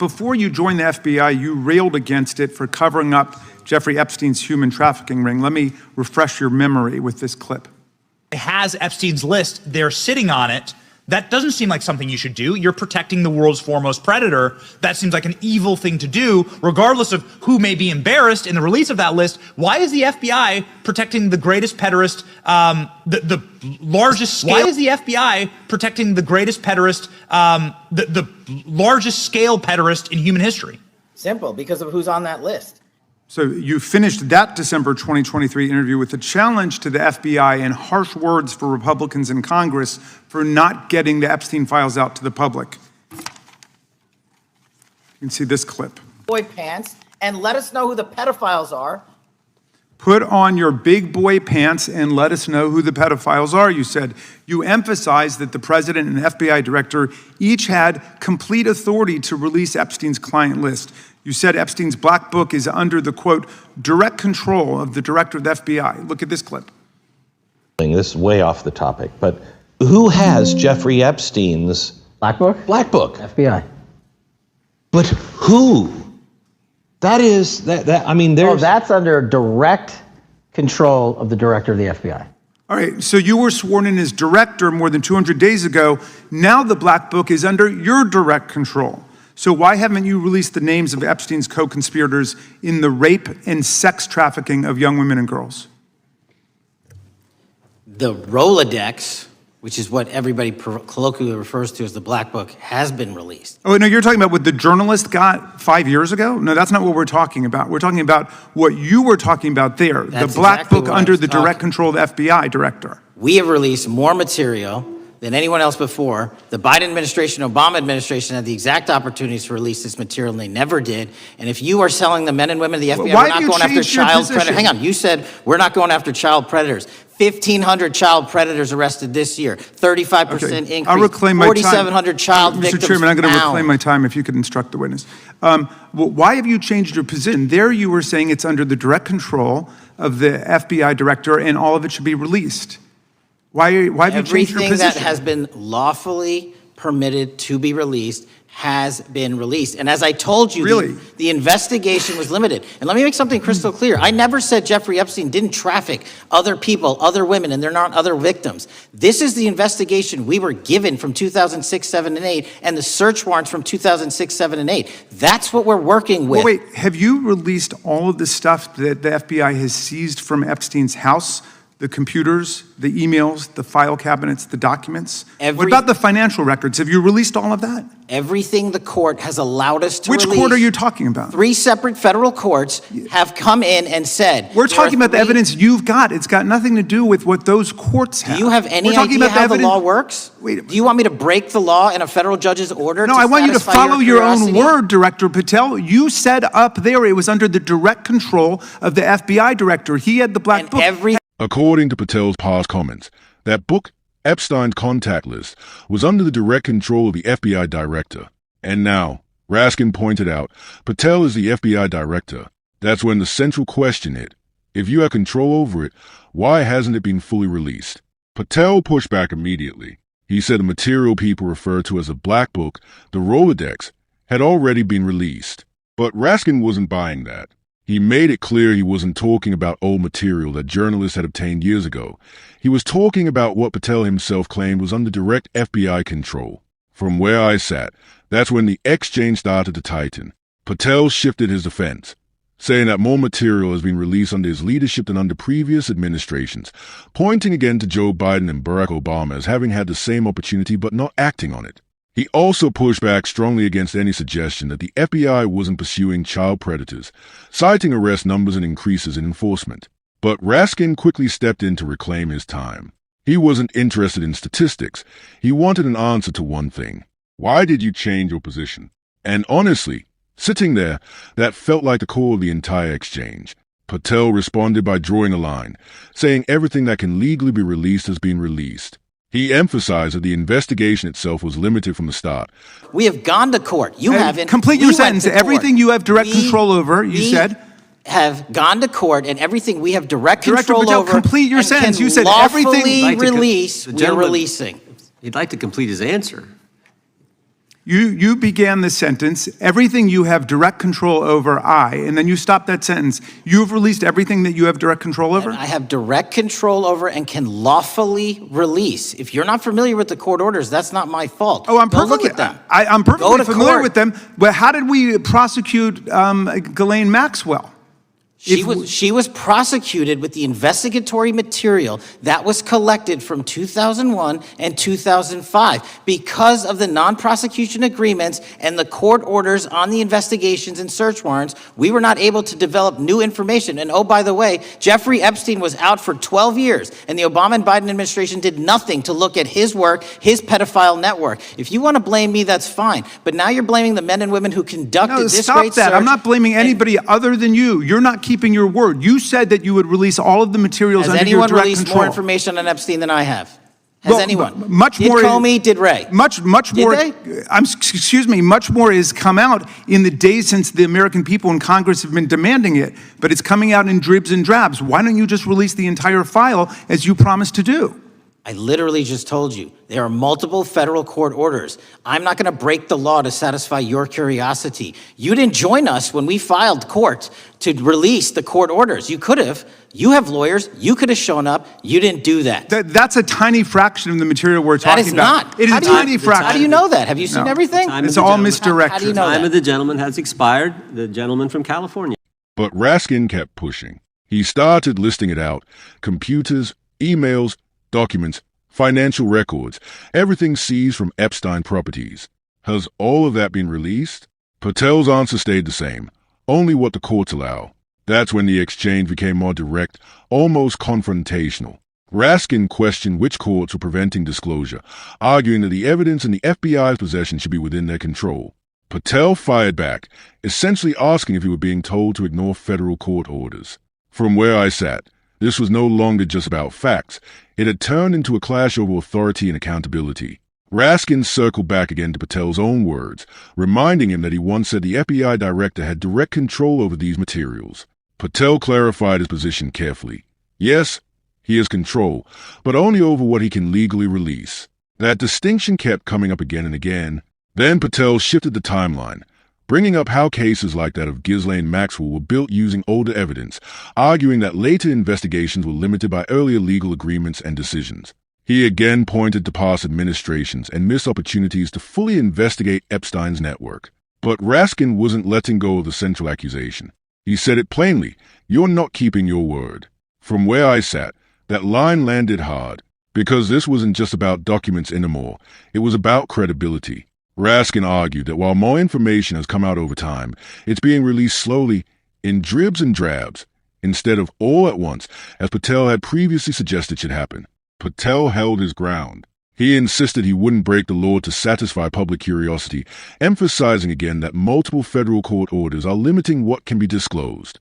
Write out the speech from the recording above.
Before you joined the FBI, you railed against it for covering up Jeffrey Epstein's human trafficking ring. Let me refresh your memory with this clip. It has Epstein's list. They're sitting on it. That doesn't seem like something you should do. You're protecting the world's foremost predator. That seems like an evil thing to do, regardless of who may be embarrassed in the release of that list. Why is the FBI protecting the greatest pederast, the largest scale? Why is the FBI protecting the greatest pederast, the largest scale pederast in human history? Simple, because of who's on that list. So you finished that December 2023 interview with a challenge to the FBI and harsh words for Republicans in Congress for not getting the Epstein files out to the public. You can see this clip. Boy pants, and let us know who the pedophiles are. Put on your big boy pants and let us know who the pedophiles are, you said. You emphasized that the president and FBI director each had complete authority to release Epstein's client list. You said Epstein's black book is under the, quote, direct control of the director of the FBI. Look at this clip. This is way off the topic, but who has Jeffrey Epstein's black book? Black book. FBI. But who? That is, I mean, there's... Oh, that's under direct control of the director of the FBI. All right, so you were sworn in as director more than 200 days ago. Now the black book is under your direct control. So why haven't you released the names of Epstein's co-conspirators in the rape and sex trafficking of young women and girls? The Rolodex, which is what everybody colloquially refers to as the Black Book, has been released. Oh, no, you're talking about what the journalist got 5 years ago? No, that's not what we're talking about. We're talking about what you were talking about there, That's the black exactly book what I under was the direct control of the FBI director. We have released more material than anyone else before. The Biden administration, Obama administration had the exact opportunities to release this material, and they never did. And if you are selling the men and women of the FBI, Why we're not have you going after changed your child position? predators. Hang on, you said we're not going after child predators. 1,500 child predators arrested this year, 35% increase, I'll reclaim my time. 4,700 child victims Mr. Chairman, I'm going to found. reclaim my time if you could instruct the witness. Well, why have you changed your position? There you were saying it's under the direct control of the FBI director and all of it should be released. Why have you changed your Everything position? that has been lawfully permitted to be released has been released. And as I told you, Really? the investigation was limited. And let me make something crystal clear. I never said Jeffrey Epstein didn't traffic other people, other women, and they're not other victims. This is the investigation we were given from 2006, 7, and 8, and the search warrants from 2006, 7, and 8. That's what we're working with. Well, wait, have you released all of the stuff that the FBI has seized from Epstein's house? The computers, the emails, the file cabinets, the documents? What about the financial records? Have you released all of that? Everything the court has allowed us to Which release. court are you talking about? 3 separate federal courts have come in and said... We're talking about the evidence you've got. It's got nothing to do with what those courts have. Do you have any idea how the law works? Do you want me to break the law in a federal judge's order? No, I want you to follow your own word, Director Patel. You said up there it was under the direct control of the FBI director. He had the black book. According to Patel's past comments, that book, Epstein's contact list, was under the direct control of the FBI director. And now, Raskin pointed out, Patel is the FBI director. That's when the central question hit. If you have control over it, why hasn't it been fully released? Patel pushed back immediately. He said the material people refer to as a black book, the Rolodex, had already been released. But Raskin wasn't buying that. He made it clear he wasn't talking about old material that journalists had obtained years ago. He was talking about what Patel himself claimed was under direct FBI control. From where I sat, that's when the exchange started to tighten. Patel shifted his defense, saying that more material has been released under his leadership than under previous administrations, pointing again to Joe Biden and Barack Obama as having had the same opportunity but not acting on it. He also pushed back strongly against any suggestion that the FBI wasn't pursuing child predators, citing arrest numbers and increases in enforcement. But Raskin quickly stepped in to reclaim his time. He wasn't interested in statistics. He wanted an answer to one thing. Why did you change your position? And honestly, sitting there, that felt like the core of the entire exchange. Patel responded by drawing a line, saying everything that can legally be released has been released. He emphasized that the investigation itself was limited from the start. We have gone to court. You haven't. Complete your sentence. Everything you have direct control over, you said. Have gone to court, and everything we have direct control over. Complete your sentence. You said everything. We're releasing. He'd like to complete his answer. You began the sentence, everything you have direct control over, and then you stopped that sentence. You've released everything that you have direct control over? I have direct control over and can lawfully release. If you're not familiar with the court orders, that's not my fault. Oh, I'm Go perfectly, look at them. I'm Go perfectly to familiar court. with them. But how did we prosecute Ghislaine Maxwell? She was prosecuted with the investigatory material that was collected from 2001 and 2005 because of the non-prosecution agreements and the court orders on the investigations and search warrants. We were not able to develop new information. And oh, by the way, Jeffrey Epstein was out for 12 years, and the Obama and Biden administration did nothing to look at his work, his pedophile network. If you want to blame me, that's fine. But now you're blaming the men and women who conducted this stop great that. search. I'm not blaming anybody other than you. You're not keeping your word. You said that you would release all of the materials Has under your anyone direct released control. more information on Epstein than I have? Has Well, anyone? much did more- Comey, did Ray? Much more. they? Excuse me. Much more has come out in the days since the American people and Congress have been demanding it, but it's coming out in dribs and drabs. Why don't you just release the entire file as you promised to do? I literally just told you, there are multiple federal court orders. I'm not going to break the law to satisfy your curiosity. You didn't join us when we filed court to release the court orders. You could have. You have lawyers. You could have shown up. You didn't do that. That's a tiny fraction of the material we're That talking is about. not. It is How a do you- tiny fraction. How do you know that? Have you seen No. everything? Time It's of the all gentleman. misdirection. How do you know Time that? of the gentleman has expired. The gentleman from California. But Raskin kept pushing. He started listing it out. Computers, emails, documents, financial records, everything seized from Epstein properties. Has all of that been released? Patel's answer stayed the same. Only what the courts allow. That's when the exchange became more direct, almost confrontational. Raskin questioned which courts were preventing disclosure, arguing that the evidence in the FBI's possession should be within their control. Patel fired back, essentially asking if he were being told to ignore federal court orders. From where I sat, this was no longer just about facts. It had turned into a clash over authority and accountability. Raskin circled back again to Patel's own words, reminding him that he once said the FBI director had direct control over these materials. Patel clarified his position carefully. Yes, he has control, but only over what he can legally release. That distinction kept coming up again and again. Then Patel shifted the timeline, bringing up how cases like that of Ghislaine Maxwell were built using older evidence, arguing that later investigations were limited by earlier legal agreements and decisions. He again pointed to past administrations and missed opportunities to fully investigate Epstein's network. But Raskin wasn't letting go of the central accusation. He said it plainly, "You're not keeping your word." From where I sat, that line landed hard, because this wasn't just about documents anymore. It was about credibility. Raskin argued that while more information has come out over time, it's being released slowly, in dribs and drabs, instead of all at once, as Patel had previously suggested should happen. Patel held his ground. He insisted he wouldn't break the law to satisfy public curiosity, emphasizing again that multiple federal court orders are limiting what can be disclosed.